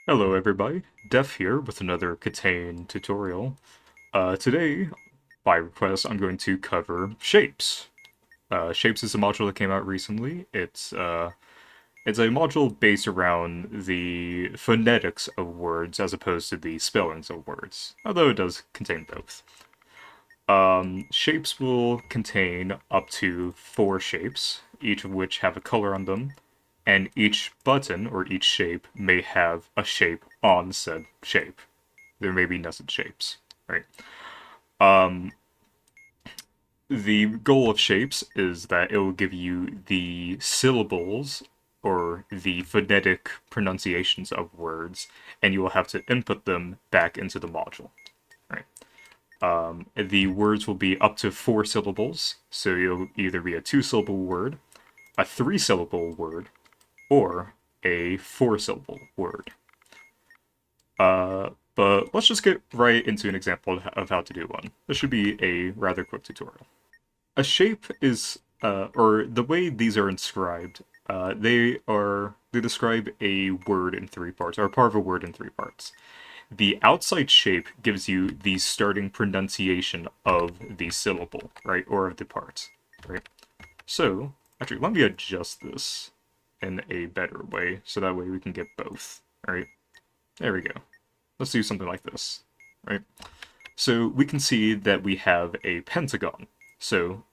Hello everybody, Def here with another KTANE tutorial. Today, by request, I'm going to cover Shapes. Shapes is a module that came out recently. It's a module based around the phonetics of words as opposed to the spellings of words, although it does contain both. Shapes will contain up to 4 shapes, each of which have a color on them, and each button or each shape may have a shape on said shape. There may be nested shapes, right? The goal of shapes is that it will give you the syllables or the phonetic pronunciations of words, and you will have to input them back into the module, right? The words will be up to 4 syllables, so it'll either be a 2-syllable word, a 3-syllable word, or a 4-syllable word. But let's just get right into an example of how to do one. This should be a rather quick tutorial. A shape is, or the way these are inscribed, they describe a word in 3 parts, or part of a word in 3 parts. The outside shape gives you the starting pronunciation of the syllable, right, or of the part, right? So, actually, let me adjust this in a better way, so that way we can get both, right? There we go. Let's do something like this, right? So we can see that we have a pentagon. So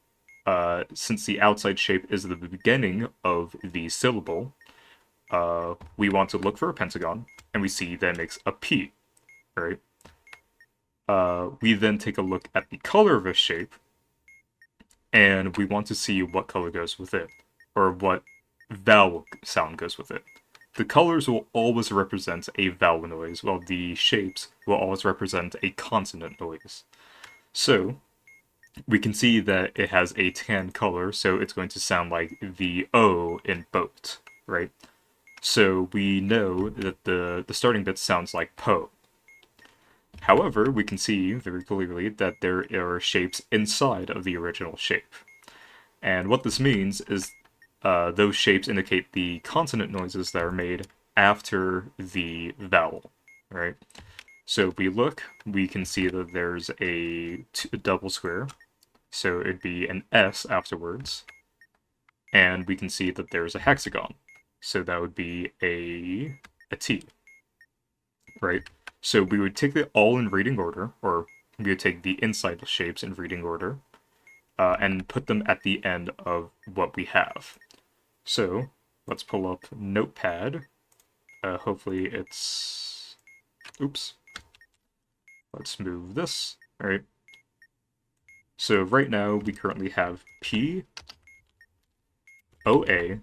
since the outside shape is the beginning of the syllable, we want to look for a pentagon, and we see that it makes a P, right? We then take a look at the color of a shape, and we want to see what color goes with it, or what vowel sound goes with it. The colors will always represent a vowel noise, while the shapes will always represent a consonant noise. So, we can see that it has a tan color, so it's going to sound like the O in boat, right? So we know that the starting bit sounds like po. However, we can see very clearly that there are shapes inside of the original shape. And what this means is those shapes indicate the consonant noises that are made after the vowel, right? So if we look, we can see that there's a double square, so it'd be an S afterwards, and we can see that there's a hexagon, so that would be a T, right? So we would take it all in reading order, or we would take the inside shapes in reading order, and put them at the end of what we have. So let's pull up Notepad. Hopefully it's... Oops. Let's move this. All right. So right now we currently have P, O, A,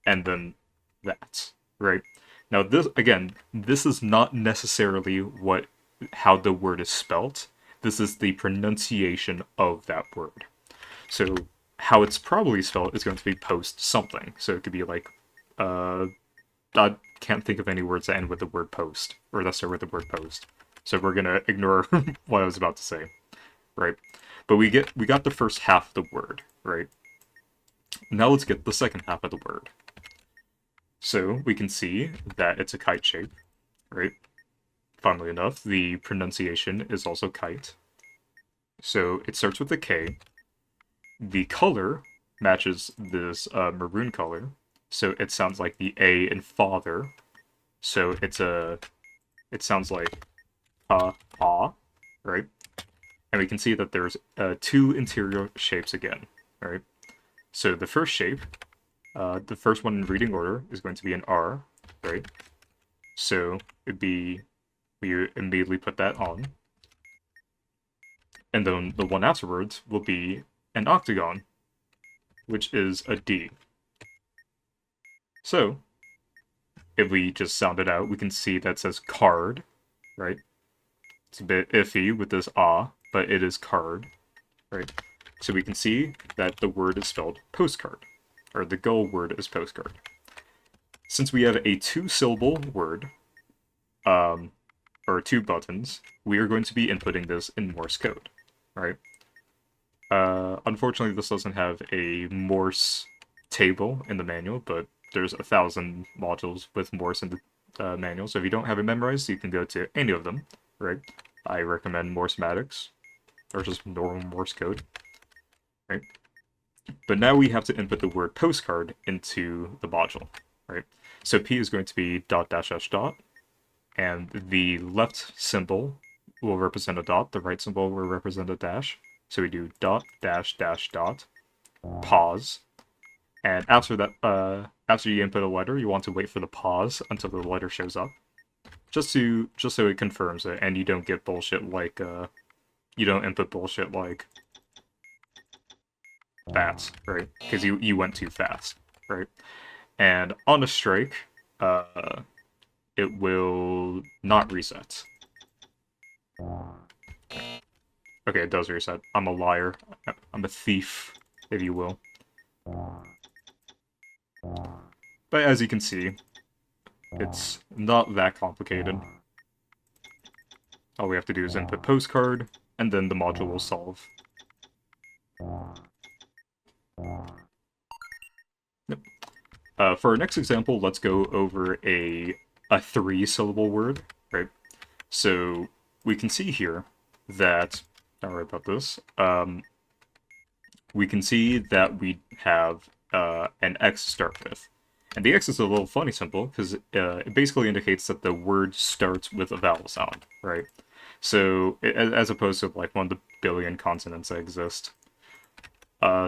and then that, right? Now this, again, this is not necessarily how the word is spelt. This is the pronunciation of that word. So how it's probably spelled is going to be post something. So it could be like, I can't think of any words that end with the word post, or that start with the word post. So we're gonna ignore what I was about to say, right? But we got the first half of the word, right? Now let's get the second half of the word. So we can see that it's a kite shape, right? Funnily enough, the pronunciation is also kite. So it starts with a K. The color matches this maroon color, so it sounds like the A in father. So it sounds like ah, right? And we can see that there's 2 interior shapes again, right? So the first shape, the first one in reading order is going to be an R, right? So we immediately put that on. And then the one afterwards will be an octagon, which is a D. So, if we just sound it out, we can see that says card, right? It's a bit iffy with this ah, but it is card, right? So we can see that the word is spelled postcard, or the goal word is postcard. Since we have a 2-syllable word, or 2 buttons, we are going to be inputting this in Morse code, right? Unfortunately, this doesn't have a Morse table in the manual, but there's 1,000 modules with Morse manual, so if you don't have it memorized, you can go to any of them, right? I recommend Morse Matics, or just normal Morse code, right? But now we have to input the word postcard into the module, right? So P is going to be dot dash dash dot, and the left symbol will represent a dot, the right symbol will represent a dash. So we do dot dash dash dot, pause, and after that, after you input a letter, you want to wait for the pause until the letter shows up, just so it confirms it, and you don't get bullshit like you don't input bullshit like that, right? Because you went too fast, right? And on a strike, it will not reset. Okay, it does reset. I'm a liar. I'm a thief, if you will. But as you can see, it's not that complicated. All we have to do is input postcard, and then the module will solve. Yep. For our next example, let's go over a 3-syllable word, right? So we can see here that, don't worry about this, we can see that we have an X to start with. And the X is a little funny symbol, because it basically indicates that the word starts with a vowel sound, right? So, as opposed to like 1 of the billion consonants that exist.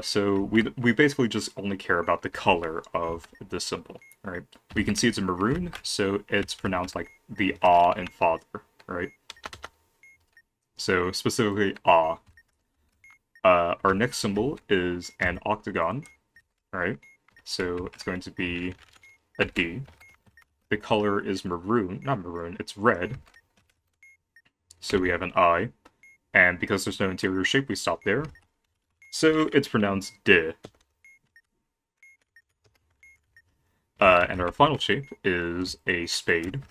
So we basically just only care about the color of the symbol, right? We can see it's a maroon, so it's pronounced like the ah in father, right? So specifically ah. Our next symbol is an octagon, right? So it's going to be a D. The color is maroon, not maroon, it's red. So we have an I, and because there's no interior shape, we stop there. So it's pronounced D. And our final shape is a spade.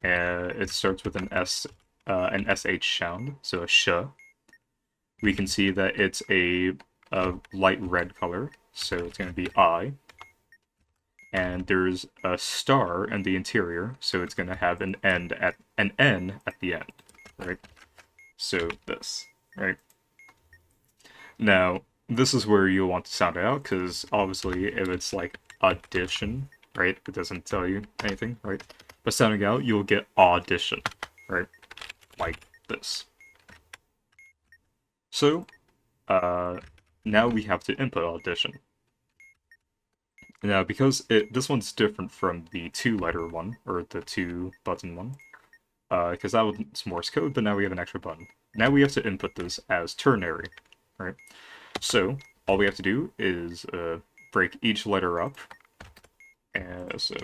It starts with an S, an SH sound, so a sh. We can see that it's a light red color, so it's going to be I. And there's a star in the interior, so it's going to have an N at the end, right? So this, right? Now, this is where you'll want to sound it out, because obviously if it's like addition, right, it doesn't tell you anything, right? But sounding out, you'll get audition, right? Like this. So, now we have to input audition. Now, because this one's different from the 2-letter one, or the 2-button one, because that one's Morse code, but now we have an extra button. Now we have to input this as ternary, right? So, all we have to do is break each letter up, and so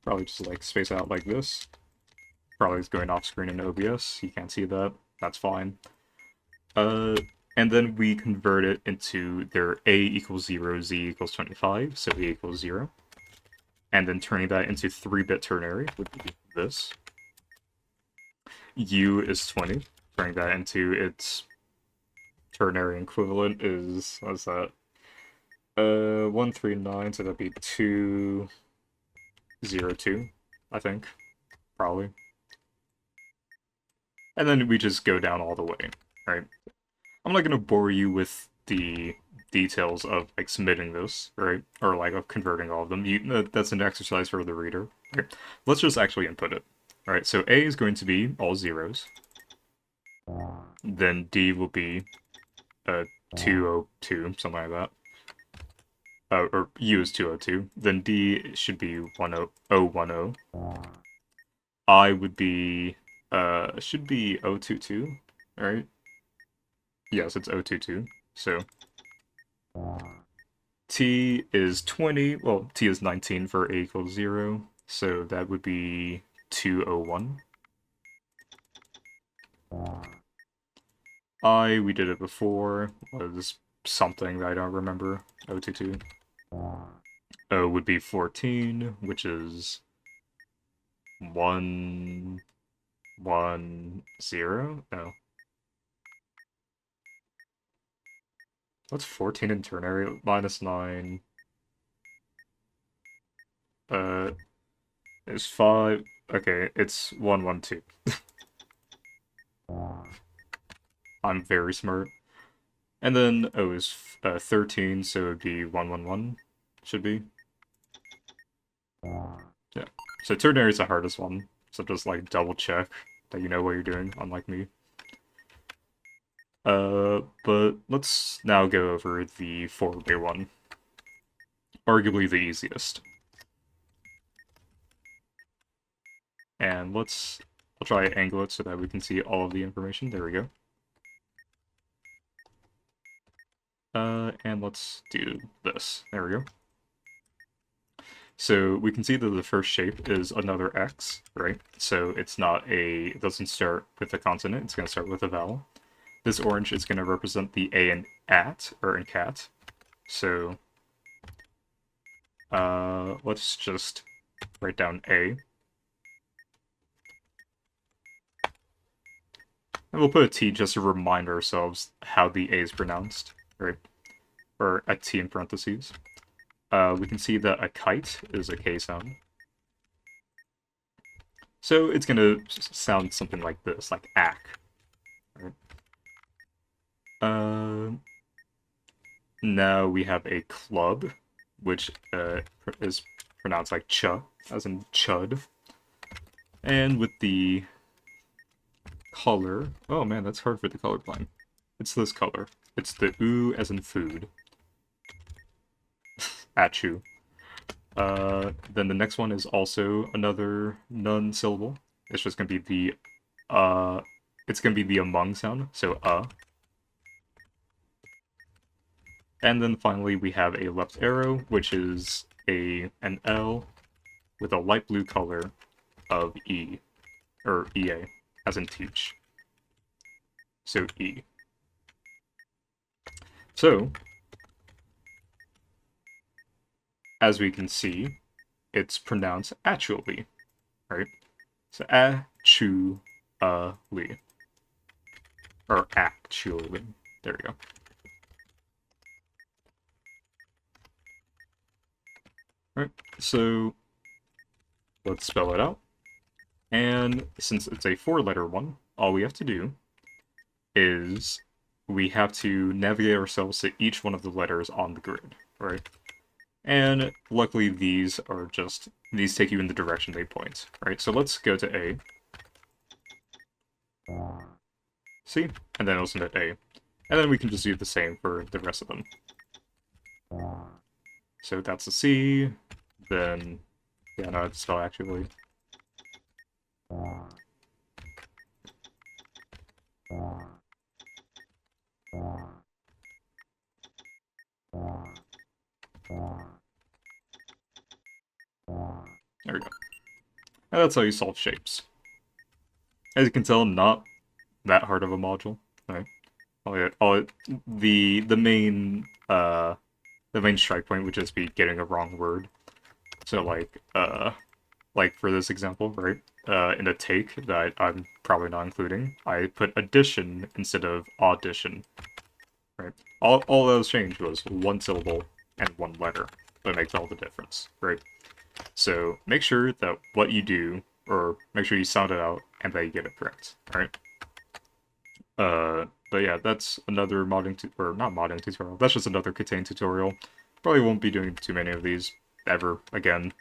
probably just like space out like this. Probably is going off screen in OBS, you can't see that, that's fine. And then we convert it into their A equals 0, Z equals 25, so A equals 0. And then turning that into 3-bit ternary would be this. U is 20. Turning that into its ternary equivalent is, what's that? 139, so that'd be 202, I think. Probably. And then we just go down all the way, right? I'm not going to bore you with the details of like submitting this, right? Or like of converting all of them. That's an exercise for the reader. Right? Let's just actually input it. Alright, so A is going to be all zeros. Then D will be 202, something like that. Or U is 202. Then D should be 10010. I would be should be 022, right? Yes, it's 022. So T is 20. Well, T is 19 for A equals 0. So that would be 201. I, we did it before, was something that I don't remember. 022. O would be 14, which is 110. No. What's 14 in ternary? -9. is 5. Okay, it's 112. I'm very smart. And then O is 13, so it would be 111. Should be. Yeah. So ternary is the hardest one. So just like double check that you know what you're doing, unlike me. But let's now go over the 4-way one. Arguably the easiest. And I'll try to angle it so that we can see all of the information. There we go. And let's do this. There we go. So we can see that the first shape is another X, right? So it doesn't start with a consonant, it's going to start with a vowel. This orange is going to represent the A in at, or in cat. So let's just write down A. And we'll put a T just to remind ourselves how the A is pronounced, right? Or a T in parentheses. We can see that a kite is a K sound. So it's going to sound something like this, like ack. Right? Now we have a club, which is pronounced like ch, as in chud. And with the color, oh man, that's hard for the colorblind. It's this color. It's the oo as in food. Achu. Then the next one is also another non-syllable. It's just gonna be the it's gonna be the among sound, so And then finally we have a left arrow, which is an L with a light blue color of E, or EA, as in teach. So E. So, as we can see, it's pronounced actually, right? So actually, or actually. There we go. Alright, so let's spell it out. And since it's a 4-letter one, all we have to do is we have to navigate ourselves to each one of the letters on the grid, right? And luckily these take you in the direction they point, right? So let's go to A. See? And then also to A. And then we can just do the same for the rest of them. So that's a C, then, yeah, no, it's spelled actually. There we go. And that's how you solve shapes. As you can tell, not that hard of a module, right? The main strike point would just be getting a wrong word. So like for this example, right? In a take that I'm probably not including, I put addition instead of audition. Right? All that was changed was one syllable and one letter. That makes all the difference, right? So make sure that what you do, or make sure you sound it out and that you get it correct, right? But yeah, that's another not modding tutorial. That's just another KTANE tutorial. Probably won't be doing too many of these ever again.